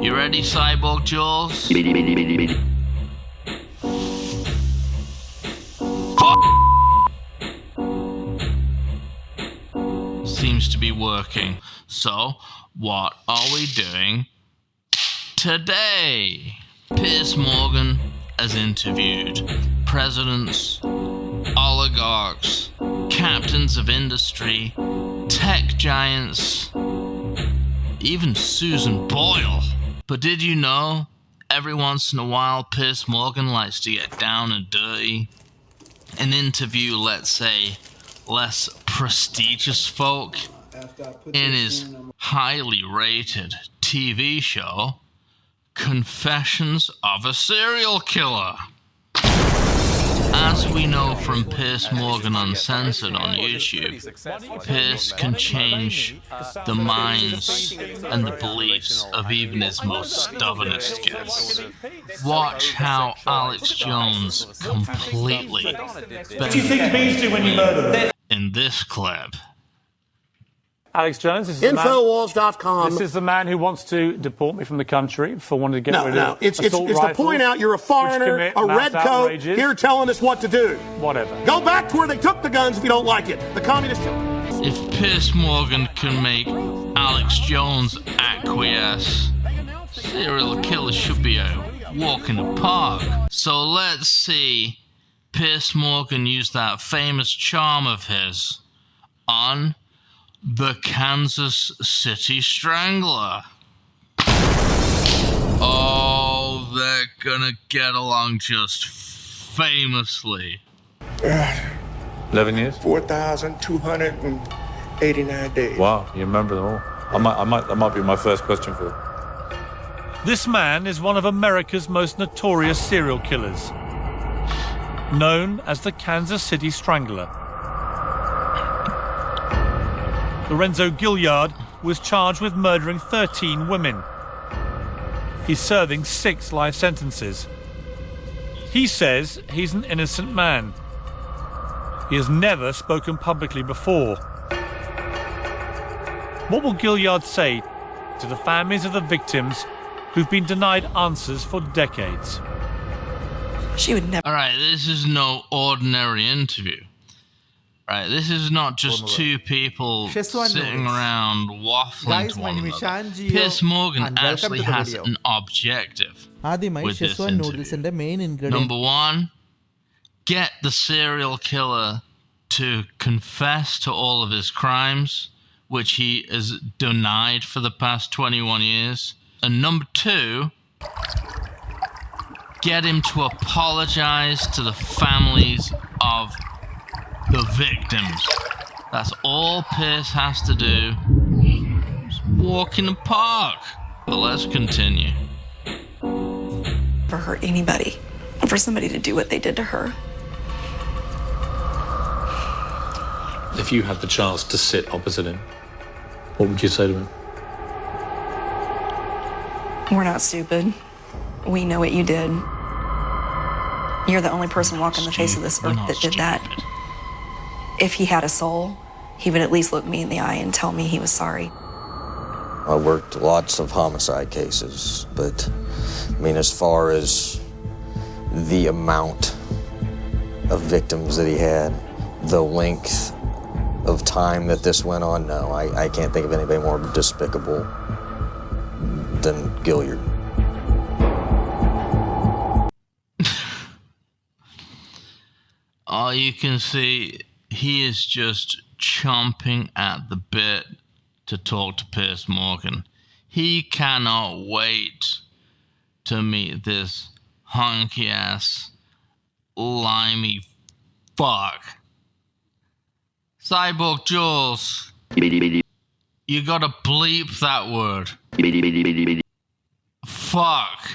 You ready, Cyborg Jules? Seems to be working. So, what are we doing today? Piers Morgan has interviewed presidents, oligarchs, captains of industry, tech giants, even Susan Boyle. But did you know, every once in a while, Piers Morgan likes to get down and dirty and interview, let's say, less prestigious folk in his highly rated TV show, Confessions of a Serial Killer. As we know from Piers Morgan Uncensored on YouTube, Piers can change the minds and the beliefs of even his most stubbornest guests. Watch how Alex Jones completely What do you think bees do when you murder them? in this clip. Alex Jones, this is Infowars.com. This is the man who wants to deport me from the country for wanting to get rid of it's to point out you're a foreigner, a redcoat, here telling us what to do. Whatever. Go back to where they took the guns if you don't like it. The communist... If Piers Morgan can make Alex Jones acquiesce, serial killers should be a walk in the park. So let's see Piers Morgan use that famous charm of his on the Kansas City Strangler. Oh, they're gonna get along just famously. 11 years? 4,289 days. Wow, you remember them all. That might be my first question for you. This man is one of America's most notorious serial killers, known as the Kansas City Strangler. Lorenzo Gilliard was charged with murdering 13 women. He's serving 6 life sentences. He says he's an innocent man. He has never spoken publicly before. What will Gilliard say to the families of the victims who've been denied answers for decades? She would never. All right, this is no ordinary interview. Right, this is not just two people sitting around waffling to one another. Piers Morgan actually has an objective with this interview. Number one, get the serial killer to confess to all of his crimes, which he has denied for the past 21 years. And number two, get him to apologize to the families of the victims. That's all Piers has to do. Just walk in the park. But let's continue. For hurt anybody, and for somebody to do what they did to her. If you had the chance to sit opposite him, what would you say to him? We're not stupid. We know what you did. You're the only person walking the face of this earth that did that. If he had a soul, he would at least look me in the eye and tell me he was sorry. I worked lots of homicide cases, but I mean, as far as the amount of victims that he had, the length of time that this went on, no, I can't think of anybody more despicable than Gilliard. All you can see, he is just chomping at the bit to talk to Piers Morgan. He cannot wait to meet this honky-ass, limey fuck. Cyborg Jules, you gotta bleep that word. Fuck,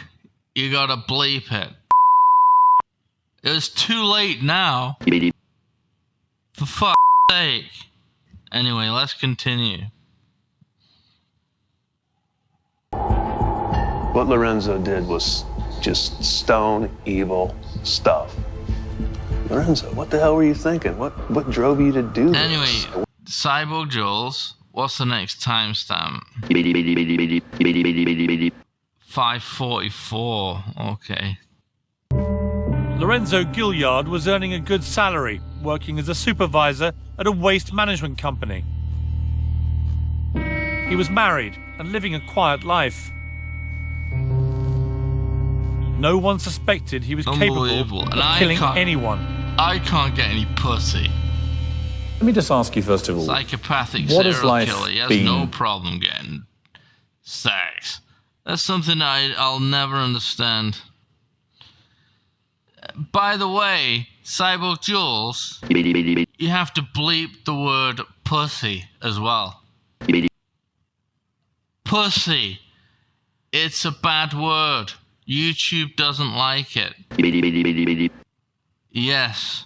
you gotta bleep it. It's too late now. For fuck's sake. Anyway, let's continue. What Lorenzo did was just stone evil stuff. Lorenzo, what the hell were you thinking? What drove you to do this? Anyway, Cyborg Jules, what's the next timestamp? 544. Okay. Lorenzo Gilliard was earning a good salary, working as a supervisor at a waste management company. He was married and living a quiet life. No one suspected he was capable of killing anyone. I can't get any pussy. Let me just ask you first of all. Psychopathic what is serial life killer. He has been? no problem getting sex. That's something I'll never understand. By the way, Cyborg Jules, you have to bleep the word pussy as well. Pussy. It's a bad word. YouTube doesn't like it. Yes.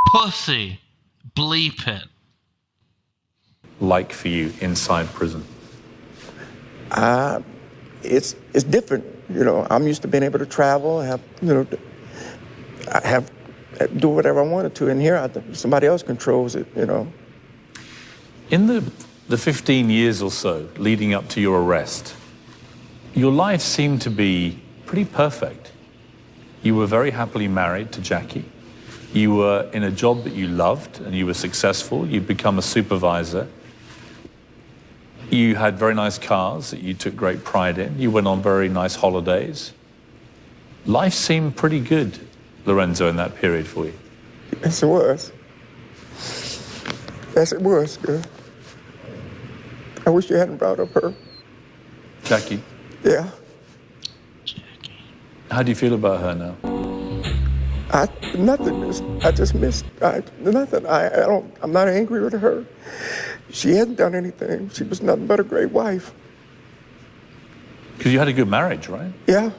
Pussy. Bleep it. Like for you inside prison? It's different. You know, I'm used to being able to travel, do whatever I wanted to. And here, somebody else controls it, you know. In the 15 years or so leading up to your arrest, your life seemed to be pretty perfect. You were very happily married to Jackie. You were in a job that you loved and you were successful. You'd become a supervisor. You had very nice cars that you took great pride in. You went on very nice holidays. Life seemed pretty good, Lorenzo, in that period for you. Yes, it was. Yes, it was, girl. I wish you hadn't brought up her. Jackie? Yeah. Jackie. How do you feel about her now? Nothing. I just missed. Nothing. I'm not angry with her. She hadn't done anything. She was nothing but a great wife. Because you had a good marriage, right? Yeah.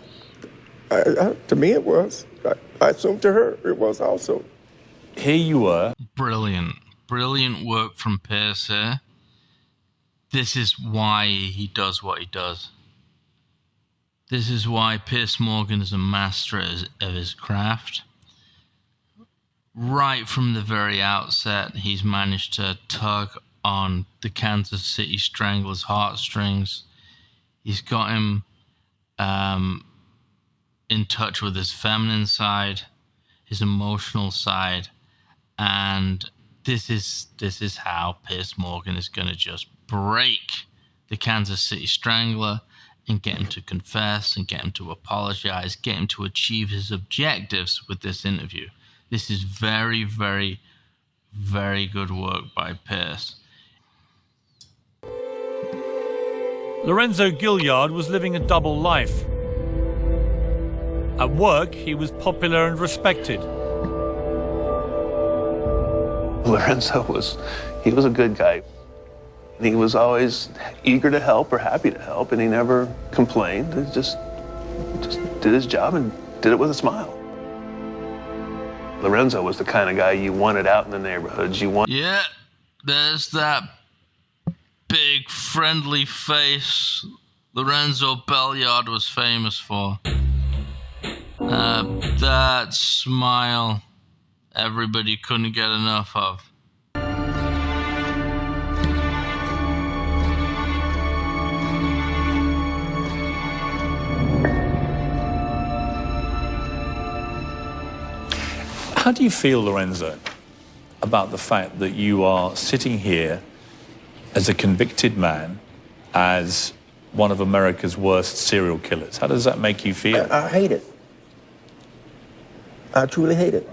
To me, it was. I assume to her it was also. Here you were. Brilliant. Brilliant work from Piers here. This is why he does what he does. This is why Piers Morgan is a master of his craft. Right from the very outset, he's managed to tug on the Kansas City Strangler's heartstrings. He's got him in touch with his feminine side, his emotional side, and this is how Piers Morgan is going to just break the Kansas City Strangler and get him to confess and get him to apologize, get him to achieve his objectives with this interview. This is very, very, very good work by Piers. Lorenzo Gilliard was living a double life. At work, he was popular and respected. Lorenzo was a good guy. He was always eager to help or happy to help, and he never complained. He just did his job and did it with a smile. Lorenzo was the kind of guy you wanted out in the neighborhoods. Yeah, there's that big friendly face Lorenzo Gilliard was famous for. That smile everybody couldn't get enough of. How do you feel, Lorenzo, about the fact that you are sitting here as a convicted man, as one of America's worst serial killers? How does that make you feel? I hate it. I truly hate it.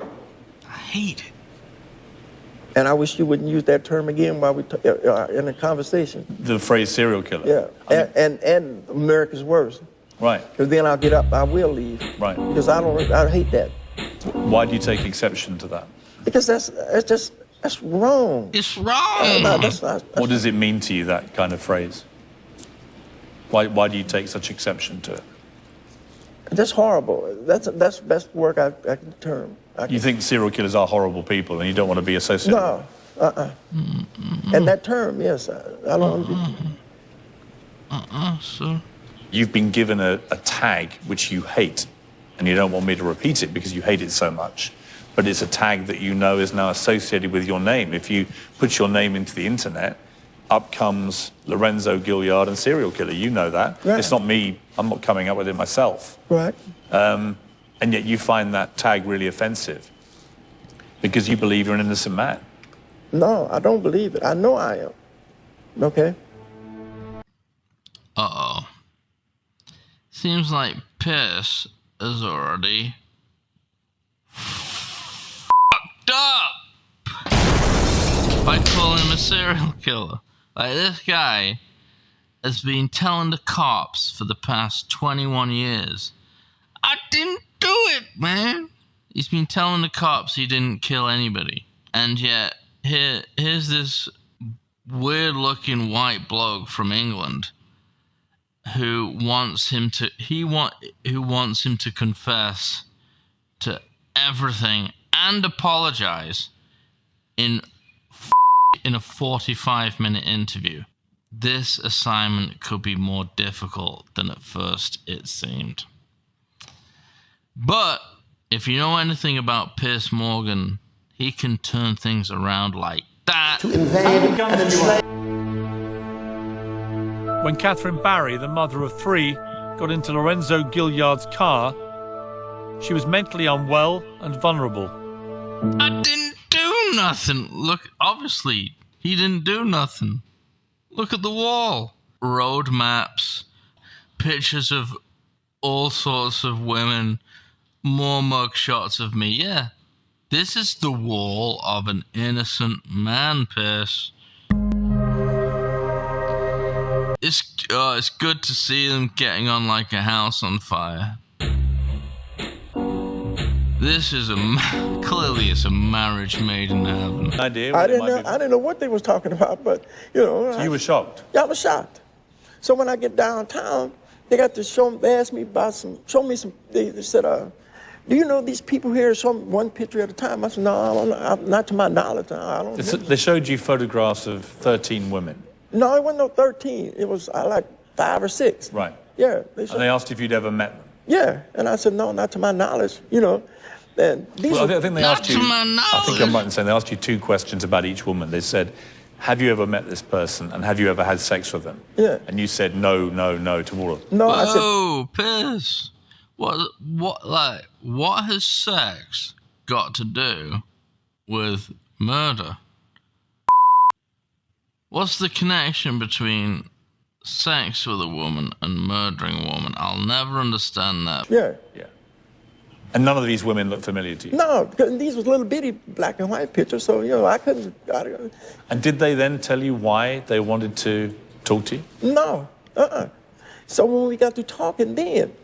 I hate it. And I wish you wouldn't use that term again while we in a conversation. The phrase serial killer? Yeah, and America's worst. Right. Because then I'll get up, I will leave. Right. Because I hate that. Why do you take exception to that? Because that's wrong. It's wrong. That's What does it mean to you, that kind of phrase? Why do you take such exception to it? That's horrible. That's the best word I can term. You think serial killers are horrible people and you don't want to be associated with them? No. And that term, yes, I don't Sir. You've been given a tag which you hate, and you don't want me to repeat it because you hate it so much. But it's a tag that you know is now associated with your name. If you put your name into the internet, up comes Lorenzo Gilliard and serial killer. You know that. Right. It's not me. I'm not coming up with it myself. Right. And yet you find that tag really offensive because you believe you're an innocent man. No, I don't believe it. I know I am. Okay? Uh-oh. Seems like Piers is already fucked up by calling him a serial killer. Like, this guy has been telling the cops for the past 21 years, I didn't do it, man. He's been telling the cops he didn't kill anybody. And yet, here's this weird-looking white bloke from England who wants him to confess to everything and apologize in a 45-minute interview. This assignment could be more difficult than at first it seemed. But if you know anything about Piers Morgan, he can turn things around like that. When Catherine Barry, the mother of 3, got into Lorenzo Gilliard's car, she was mentally unwell and vulnerable. I didn't do nothing. Look, obviously, he didn't do nothing. Look at the wall. Road maps, pictures of all sorts of women, more mug shots of me. Yeah, this is the wall of an innocent man, Piers. It's good to see them getting on like a house on fire. This is clearly it's a marriage made in heaven. I didn't know what they was talking about, but you know. So you were shocked? Yeah, I was shocked. So when I get downtown, they got to they asked me about they said, do you know these people here? Show me one picture at a time. I said, no, not to my knowledge. I don't know. They showed you photographs of 13 women. No, it wasn't no 13. It was like 5 or 6. Right. Yeah. And they asked if you'd ever met them. Yeah, and I said, no, not to my knowledge, you know. And these I think they asked you, I think I'm right in saying they asked you 2 questions about each woman. They said, have you ever met this person and have you ever had sex with them? Yeah. And you said no to all of them. No, I said... Oh, Piers. What has sex got to do with murder? What's the connection between sex with a woman and murdering a woman? I'll never understand that. Yeah. And none of these women look familiar to you? No, because these was little bitty black and white pictures, so, you know, I couldn't... And did they then tell you why they wanted to talk to you? No, So when we got to talking then,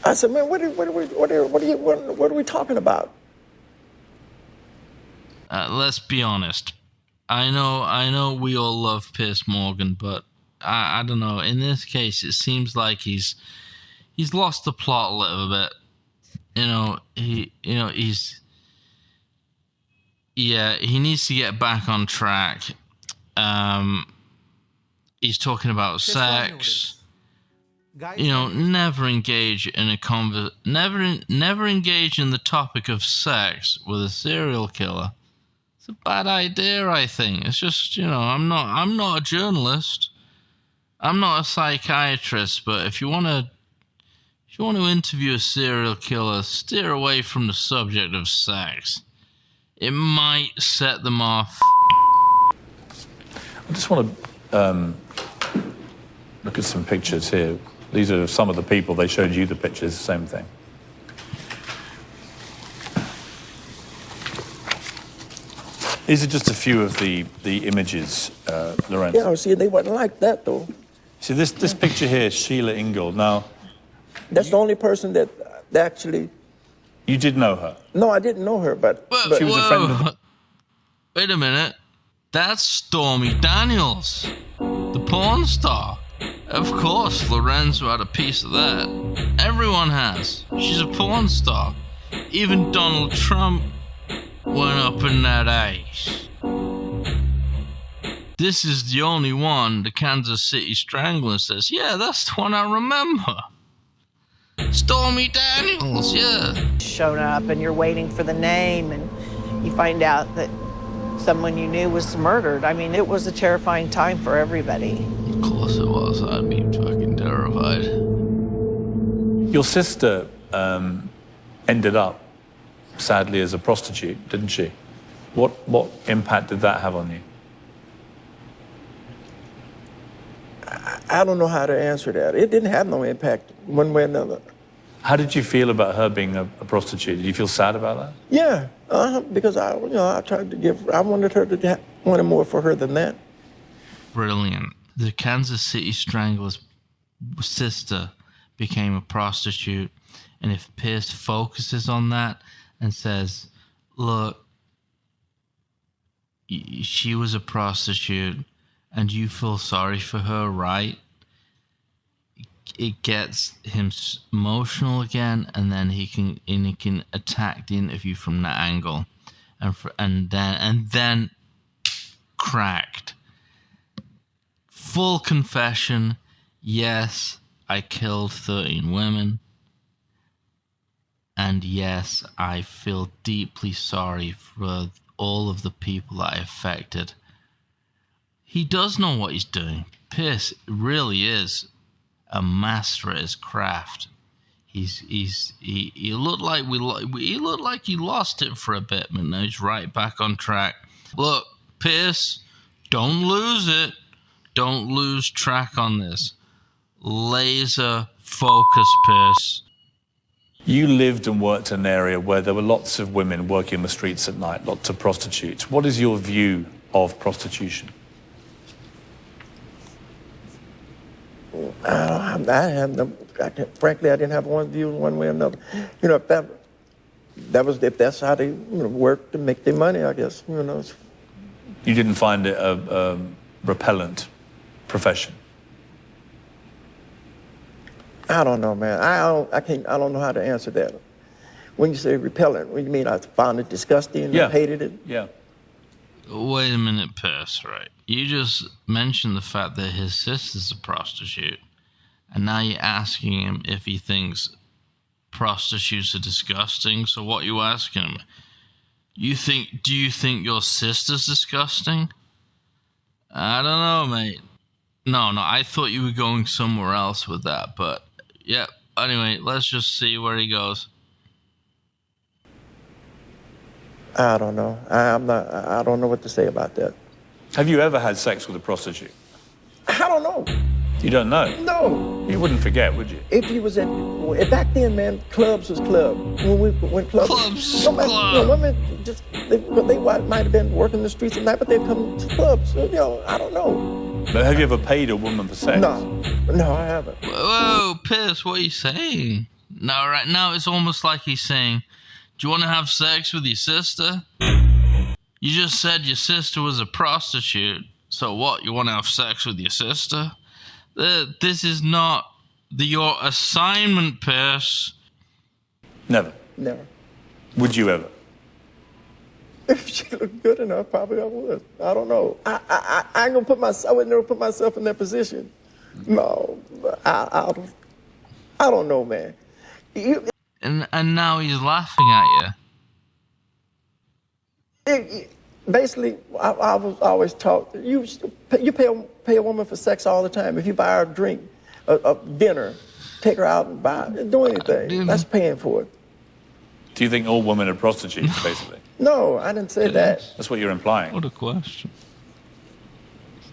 I said, man, what are we talking about? Let's be honest. I know we all love Piers Morgan, but I don't know. In this case, it seems like he's lost the plot a little bit. He needs to get back on track. He's talking about sex. Never engage in never engage in the topic of sex with a serial killer. It's a bad idea, I think. It's just, I'm not a journalist. I'm not a psychiatrist, but if you want to interview a serial killer, steer away from the subject of sex. It might set them off. I just want to look at some pictures here. These are some of the people. They showed you the pictures, same thing. These are just a few of the images, Lorenzo. Yeah, see, they wasn't like that, though. See, this picture here is Sheila Ingold. Now... That's the only person that actually... You did know her? No, I didn't know her, but she was a friend of... Wait a minute. That's Stormy Daniels, the porn star. Of course, Lorenzo had a piece of that. Everyone has. She's a porn star. Even Donald Trump went up in that ace. This is the only one the Kansas City Strangler says, yeah, that's the one I remember. Stormy Daniels, yeah. Shown up and you're waiting for the name and you find out that someone you knew was murdered. I mean, it was a terrifying time for everybody. Of course it was. I'd be fucking terrified. Your sister ended up, sadly, as a prostitute, didn't she? What impact did that have on you? I don't know how to answer that. It didn't have no impact one way or another. How did you feel about her being a prostitute? Did you feel sad about that? Yeah, because I tried to I wanted her to wanted more for her than that. Brilliant. The Kansas City Strangler's sister became a prostitute, and if Piers focuses on that and says, look, she was a prostitute and you feel sorry for her, right? It gets him emotional again, and then he can attack the interview from that angle, and then cracked. Full confession, yes, I killed 13 women, and yes, I feel deeply sorry for all of the people that I affected. He does know what he's doing. Piers really is a master at his craft. He looked like he lost it for a bit, but now he's right back on track. Look, Piers, don't lose it. Don't lose track on this. Laser focus, Piers. You lived and worked in an area where there were lots of women working the streets at night, lots of prostitutes. What is your view of prostitution? Frankly, I didn't have one view one way or another. You know, if that's how they work to make their money, I guess. You know. You didn't find it a repellent profession? I don't know, man. I don't know how to answer that. When you say repellent, what do you mean? I found it disgusting and hated it? Yeah. Wait a minute, Piers, right? You just mentioned the fact that his sister's a prostitute, and now you're asking him if he thinks prostitutes are disgusting. So what are you asking him? Do you think your sister's disgusting? I don't know, mate. No, I thought you were going somewhere else with that, but yeah. Anyway, let's just see where he goes. I don't know. I don't know what to say about that. Have you ever had sex with a prostitute? I don't know. You don't know? No. You wouldn't forget, would you? If you was back then, man, clubs was club. When clubs. Women they might have been working the streets at night, but they'd come to clubs. So, I don't know. But have you ever paid a woman for sex? No, I haven't. Whoa, Piers, what are you saying? No, right now it's almost like he's saying, do you want to have sex with your sister? You just said your sister was a prostitute. So what, you want to have sex with your sister? This is not your assignment, Piers. Never? Never. Would you ever? If she looked good enough, probably I would. I don't know. I would never put myself in that position. No, I don't know, man. And now he's laughing at you. Basically, I was always taught you pay a woman for sex all the time. If you buy her a drink, a dinner, take her out and do anything. That's paying for it. Do you think all women are prostitutes, basically? No, I didn't say that. That's what you're implying. What a question.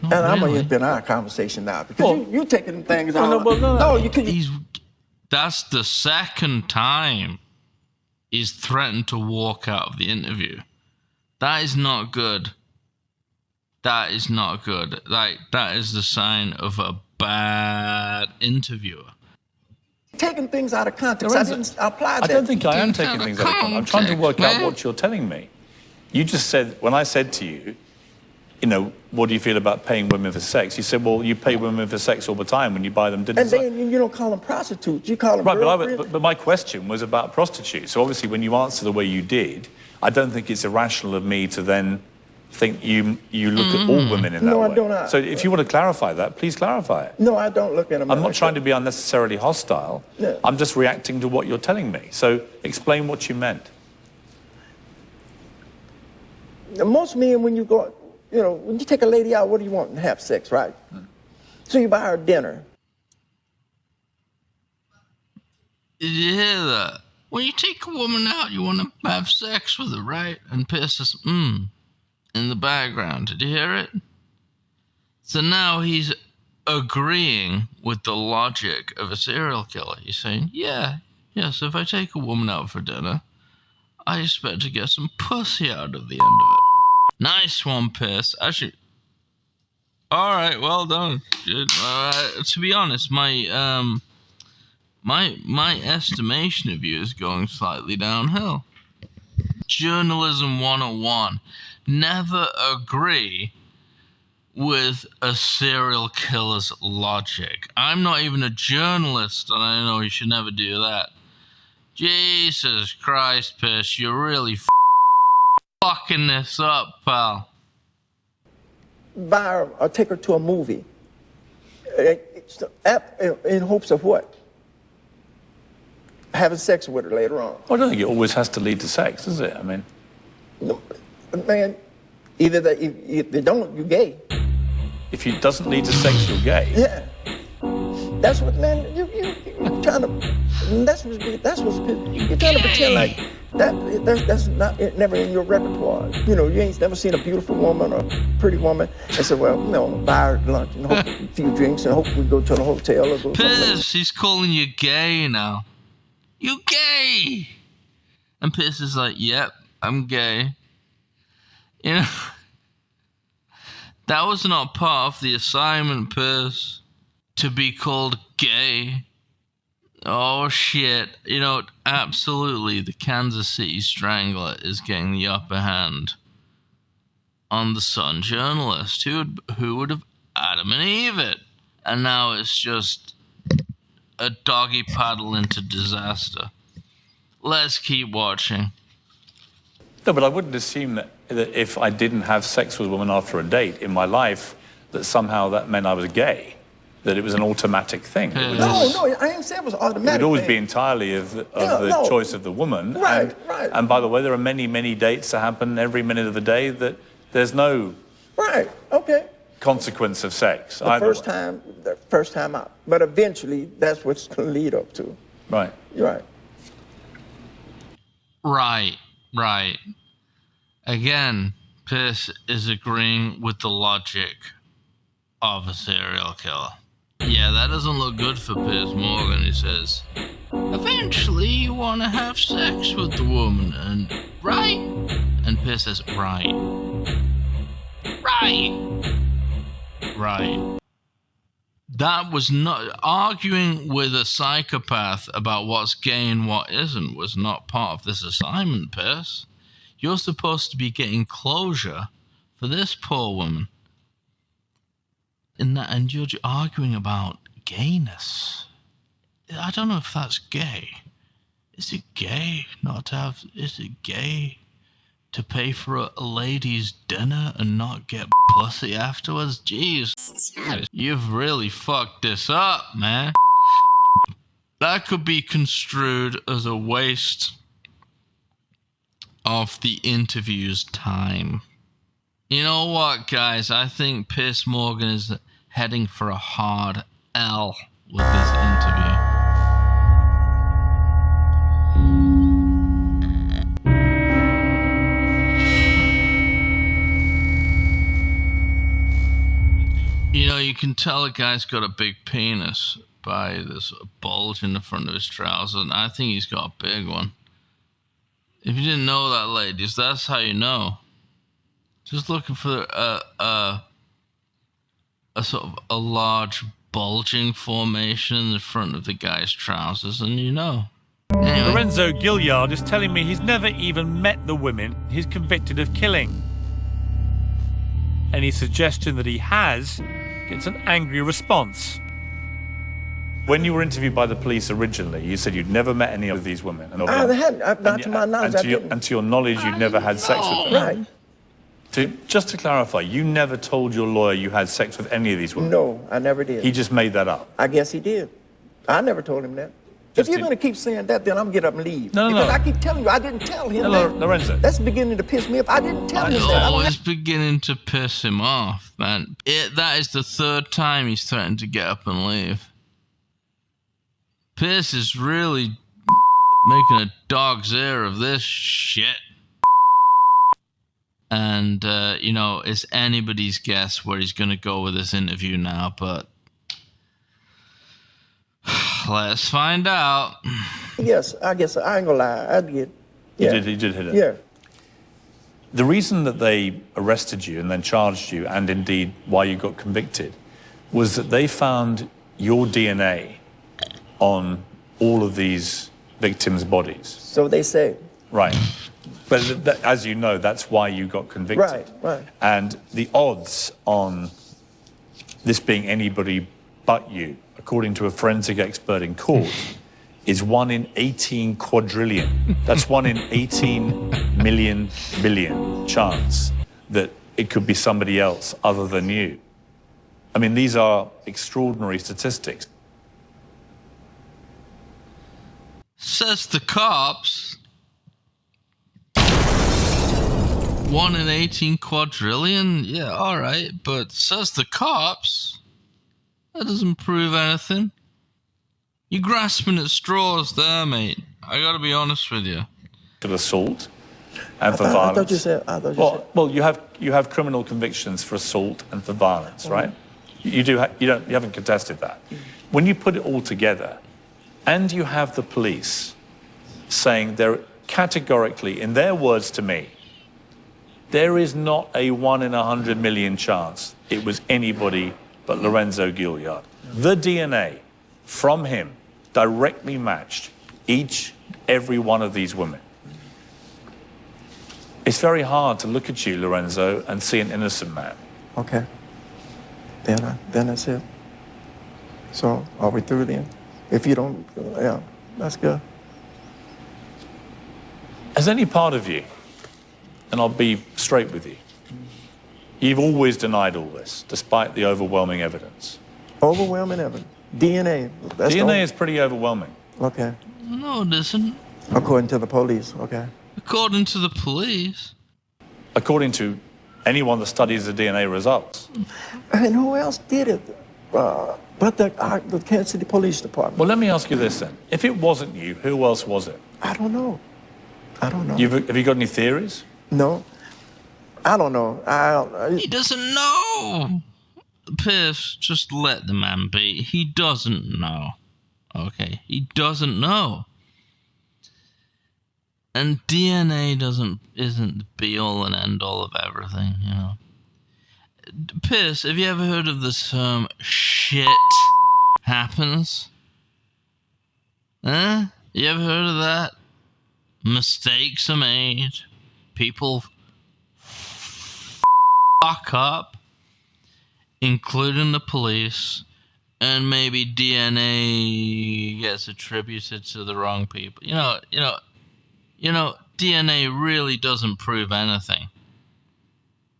And I'm going to get our conversation now because you taking things out. No, you could. That's the second time he's threatened to walk out of the interview. That is not good. That is not good. That is the sign of a bad interviewer. Taking things out of context. I didn't apply that. I don't think I am taking things out of context. I'm trying to work out what you're telling me. You just said, when I said to you, what do you feel about paying women for sex? You said, well, you pay women for sex all the time when you buy them dinners. And then you don't call them prostitutes. You call them Right, but my question was about prostitutes. So obviously when you answer the way you did, I don't think it's irrational of me to then think you look at all women in that way. No, I don't. So if you want to clarify that, please clarify it. No, I don't look at them. I'm not trying to be unnecessarily hostile. Yeah. I'm just reacting to what you're telling me. So explain what you meant. Most men, when you go, you know, when you take a lady out, what do you want? To have sex, right? So you buy her dinner. Did you hear that? When you take a woman out, you want to have sex with her, right? And Piers says, in the background. Did you hear it? So now he's agreeing with the logic of a serial killer. He's saying, yes, if I take a woman out for dinner, I expect to get some pussy out of the end of it. Nice one, Piers. Actually, all right, well done. Good. To be honest, my estimation of you is going slightly downhill. Journalism 101. Never agree with a serial killer's logic. I'm not even a journalist, and I know you should never do that. Jesus Christ, Piers, you're really fucking this up, pal. Buy her or take her to a movie. In hopes of what? Having sex with her later on. Well, I don't think it always has to lead to sex, does it? I mean... No, man, either that, if they don't, you're gay. If it doesn't lead to sex, you're gay? Yeah. That's what, man, you're trying to, that's what's you're trying to pretend like that's not never in your repertoire. You know, you ain't never seen a beautiful woman or pretty woman and say, well, you know, buy her lunch and hope a few drinks and hope we go to the hotel or go someplace. Piers, he's calling you gay now. You gay! And Piers is like, yep, I'm gay. You know, that was not part of the assignment, Piers, to be called gay. Oh, shit. You know, absolutely, the Kansas City Strangler is getting the upper hand on the Sun journalist. Who would have Adam and Eve it? And now it's just a doggy paddle into disaster. Let's keep watching. No, but I wouldn't assume that if I didn't have sex with a woman after a date in my life, that somehow that meant I was gay, that it was an automatic thing. No, I didn't say it was automatic. It would always be entirely of the choice of the woman. Right. And by the way, there are many, many dates that happen every minute of the day that there's no consequence of sex. The first time out. But eventually, that's what's going to lead up to. Right. You're right. Right. Again, Piers is agreeing with the logic of a serial killer. Yeah, that doesn't look good for Piers Morgan. He says, eventually you want to have sex with the woman, and right? And Piers says, right. That was not arguing with a psychopath about what's gay and what isn't was not part of this assignment, Piers. You're supposed to be getting closure for this poor woman. And you're arguing about gayness. I don't know if that's gay. Is it gay not to have... Is it gay to pay for a lady's dinner and not get pussy afterwards? Jeez. You've really fucked this up, man. That could be construed as a waste of the interview's time. You know what, guys? I think Piers Morgan is heading for a hard L with this interview. You know, you can tell a guy's got a big penis by this bulge in the front of his trousers, and I think he's got a big one. If you didn't know that, ladies, that's how you know. Just looking for a sort of a large bulging formation in the front of the guy's trousers, and you know. Anyway. Lorenzo Gilliard is telling me he's never even met the women he's convicted of killing. Any suggestion that he has gets an angry response. When you were interviewed by the police originally, you said you'd never met any of these women. And I hadn't. Not to my knowledge, I didn't. And to your knowledge, you'd never had sex with them. Right. Just to clarify, you never told your lawyer you had sex with any of these women? No, I never did. He just made that up? I guess he did. I never told him that. If you're going to keep saying that, then I'm going to get up and leave. No. Because I keep telling you, I didn't tell him that. Lorenzo. That's beginning to piss me off. I didn't tell him that. Oh, it's beginning to piss him off, man. That is the third time he's threatened to get up and leave. Piers is really making a dog's ear of this shit. And, it's anybody's guess where he's going to go with this interview now, but let's find out. Yes, I guess I ain't gonna lie. I did. Yeah. You did hit it. Yeah. The reason that they arrested you and then charged you, and indeed why you got convicted, was that they found your DNA on all of these victims' bodies. So they say. Right. But as you know, that's why you got convicted. Right. And the odds on this being anybody but you, according to a forensic expert in court, is 1 in 18 quadrillion. That's 1 in 18 million billion chance that it could be somebody else other than you. I mean, these are extraordinary statistics. Says the cops. 1 in 18 quadrillion? Yeah, all right. But says the cops. That doesn't prove anything. You're grasping at straws there, mate. I gotta be honest with you. For assault and for violence. I thought you said. Well, you have criminal convictions for assault and for violence, right? You haven't contested that. When you put it all together, and you have the police saying they're categorically, in their words to me, there is not a 1 in 100 million chance it was anybody but Lorenzo Gilliard. The DNA from him directly matched every one of these women. It's very hard to look at you, Lorenzo, and see an innocent man. Okay. Then that's it. So are we through then? If you don't, yeah, that's good. Has any part of you, and I'll be straight with you, you've always denied all this, despite the overwhelming evidence? Overwhelming evidence. DNA. DNA is pretty overwhelming. Okay. No, it isn't. According to the police, okay. According to the police. According to anyone that studies the DNA results. And who else did it? But the Kansas City Police Department. Well, let me ask you this then. If it wasn't you, who else was it? I don't know. Have you got any theories? No. I don't know. He doesn't know. Piers, just let the man be. He doesn't know. Okay? He doesn't know. And DNA isn't the be-all and end-all of everything, you know. Piers, have you ever heard of the term shit happens? Huh? You ever heard of that? Mistakes are made. People fuck up, including the police, and maybe DNA gets attributed to the wrong people. You know, DNA really doesn't prove anything.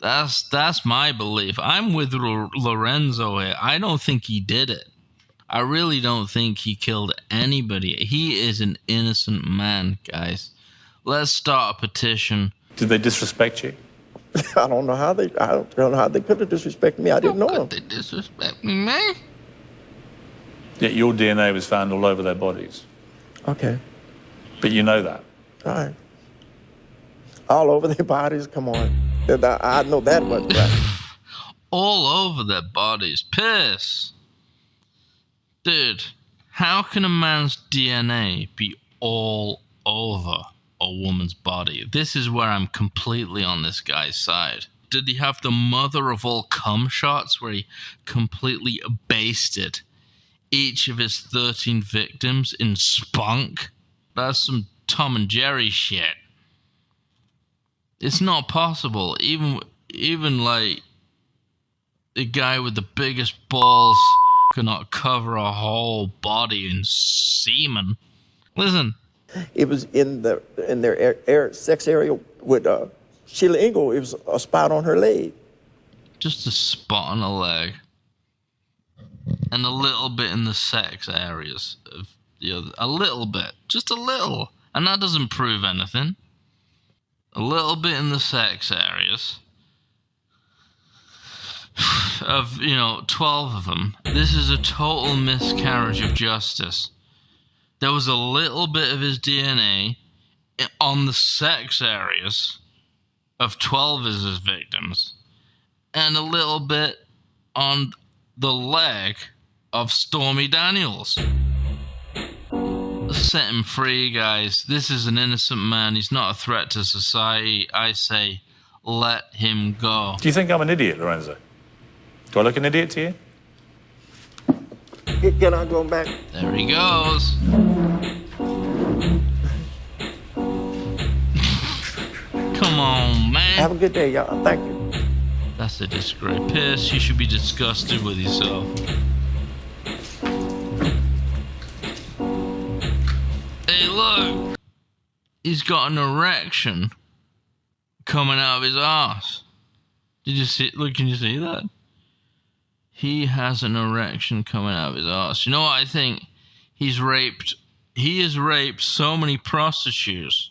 That's my belief. I'm with Lorenzo here. I don't think he did it. I really don't think he killed anybody. He is an innocent man, guys. Let's start a petition. Did they disrespect you? I don't know how they could have disrespected me. I didn't know them. They disrespect me, man. Yet your DNA was found all over their bodies. Okay. But you know that. All right. All over their bodies? Come on. I know that much, right? All over their bodies. Piss. Dude, how can a man's DNA be all over a woman's body? This is where I'm completely on this guy's side. Did he have the mother of all cum shots where he completely basted each of his 13 victims in spunk? That's some Tom and Jerry shit. It's not possible. Even like the guy with the biggest balls cannot cover a whole body in semen. Listen. It was in their sex area with Sheila Ingle. It was a spot on her leg. Just a spot on a leg. And a little bit in the sex areas of the other. A little bit. Just a little. And that doesn't prove anything. A little bit in the sex areas. Of, 12 of them. This is a total miscarriage of justice. There was a little bit of his DNA on the sex areas of 12 of his victims, and a little bit on the leg of Stormy Daniels. Set him free, guys. This is an innocent man. He's not a threat to society. I say, let him go. Do you think I'm an idiot, Lorenzo? Do I look an idiot to you? Can I go back? There he goes. Come on, man. Have a good day, y'all. Thank you. That's a disgrace. Pierce, you should be disgusted with yourself. Hey, look. He's got an erection coming out of his ass. Did you see? Look, can you see that? He has an erection coming out of his ass. You know what I think? He has raped so many prostitutes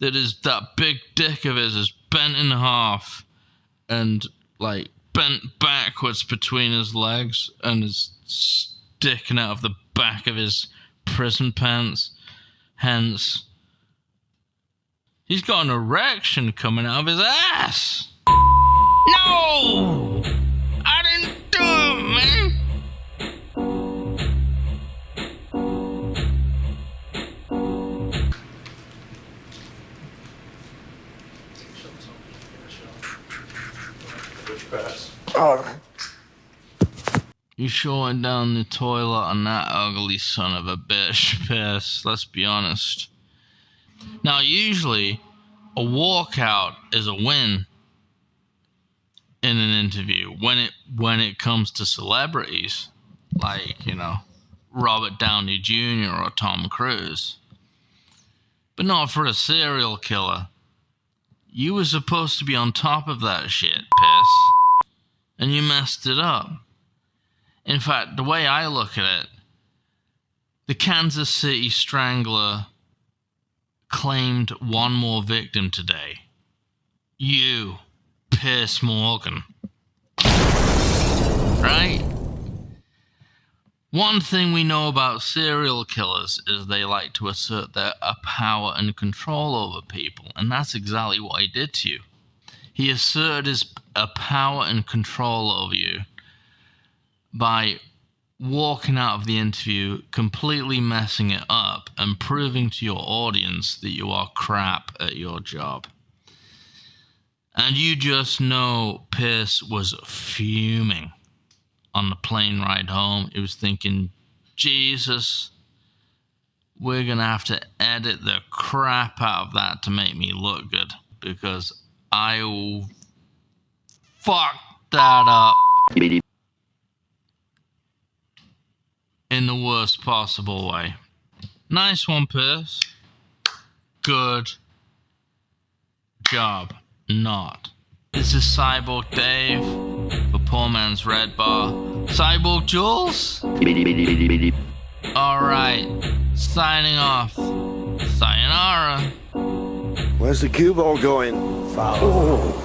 that that big dick of his is bent in half and like bent backwards between his legs and is sticking out of the back of his prison pants. Hence, he's got an erection coming out of his ass. No! I didn't do it, man! Oh. You shorting down the toilet on that ugly son of a bitch, Pierce. Let's be honest. Now, usually, a walkout is a win in an interview when it comes to celebrities, like, Robert Downey Jr. or Tom Cruise. But not for a serial killer. You were supposed to be on top of that shit, Pierce. And you messed it up. In fact, the way I look at it, the Kansas City Strangler claimed one more victim today. You, Piers Morgan. Right? One thing we know about serial killers is they like to assert their power and control over people, and that's exactly what he did to you. He asserted his power and control over you by walking out of the interview, completely messing it up, and proving to your audience that you are crap at your job. And you just know Pierce was fuming on the plane ride home. He was thinking, Jesus, we're going to have to edit the crap out of that to make me look good, because I will fuck that up in the worst possible way. Nice one, Pierce. Good job. Not. This is Cyborg Dave for Poor Man's Redbar. Cyborg Jules? Alright, signing off. Sayonara. Where's the cue ball going? Foul. Oh.